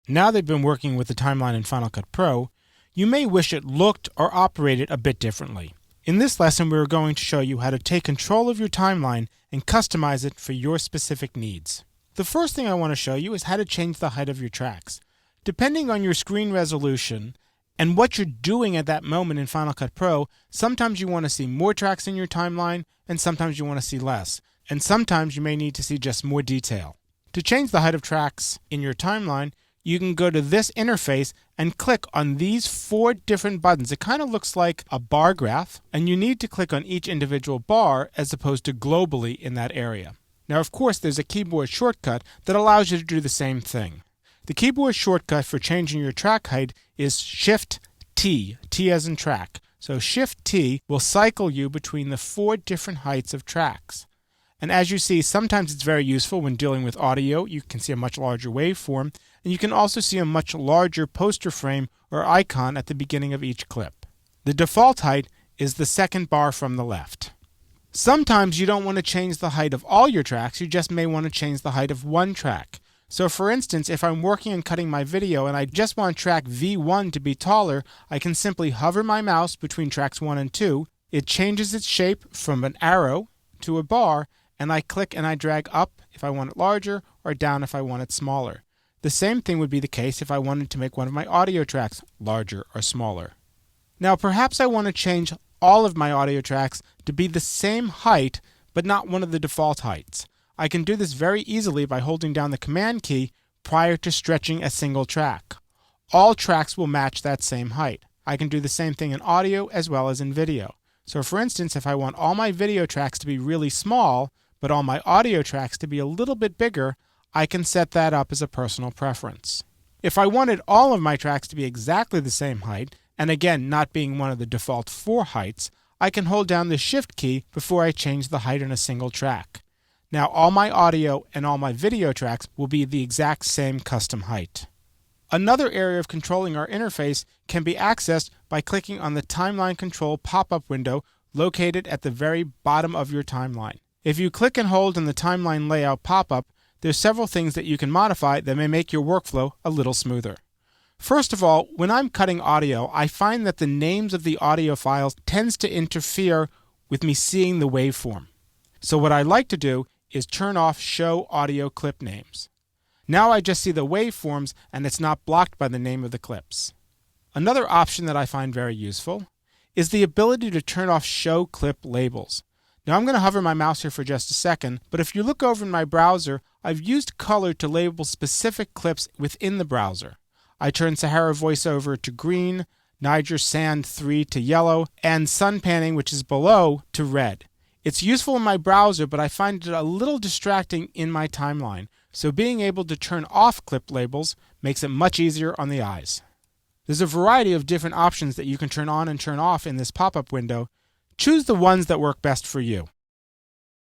Now they've been working with the timeline in Final Cut Pro, you may wish it looked or operated a bit differently. In this lesson, we are going to show you how to take control of your timeline and customize it for your specific needs. The first thing I want to show you is how to change the height of your tracks. Depending on your screen resolution and what you're doing at that moment in Final Cut Pro, sometimes you want to see more tracks in your timeline and sometimes you want to see less. And sometimes you may need to see just more detail. To change the height of tracks in your timeline, you can go to this interface and click on these 4 different buttons. It kind of looks like a bar graph, and you need to click on each individual bar as opposed to globally in that area. Now, of course, there's a keyboard shortcut that allows you to do the same thing. The keyboard shortcut for changing your track height is Shift-T, T as in track. So Shift-T will cycle you between the 4 different heights of tracks. And as you see, sometimes it's very useful when dealing with audio. You can see a much larger waveform, and you can also see a much larger poster frame or icon at the beginning of each clip. The default height is the second bar from the left. Sometimes you don't want to change the height of all your tracks, you just may want to change the height of one track. So for instance, if I'm working on cutting my video and I just want track V1 to be taller, I can simply hover my mouse between tracks 1 and 2. It changes its shape from an arrow to a bar, and I click and I drag up if I want it larger or down if I want it smaller. The same thing would be the case if I wanted to make one of my audio tracks larger or smaller. Now perhaps I want to change all of my audio tracks to be the same height but not one of the default heights. I can do this very easily by holding down the Command key prior to stretching a single track. All tracks will match that same height. I can do the same thing in audio as well as in video. So for instance, if I want all my video tracks to be really small but all my audio tracks to be a little bit bigger, I can set that up as a personal preference. If I wanted all of my tracks to be exactly the same height, and again not being one of the default 4 heights, I can hold down the Shift key before I change the height on a single track. Now all my audio and all my video tracks will be the exact same custom height. Another area of controlling our interface can be accessed by clicking on the Timeline Control pop-up window located at the very bottom of your timeline. If you click and hold on the timeline layout pop-up, there's several things that you can modify that may make your workflow a little smoother. First of all, when I'm cutting audio, I find that the names of the audio files tends to interfere with me seeing the waveform. So what I like to do is turn off Show Audio Clip Names. Now I just see the waveforms and it's not blocked by the name of the clips. Another option that I find very useful is the ability to turn off Show Clip Labels. Now I'm going to hover my mouse here for just a second, but if you look over in my browser, I've used color to label specific clips within the browser. I turned Sahara VoiceOver to green, Niger Sand 3 to yellow, and Sun Panning, which is below, to red. It's useful in my browser, but I find it a little distracting in my timeline, so being able to turn off clip labels makes it much easier on the eyes. There's a variety of different options that you can turn on and turn off in this pop-up window. Choose the ones that work best for you.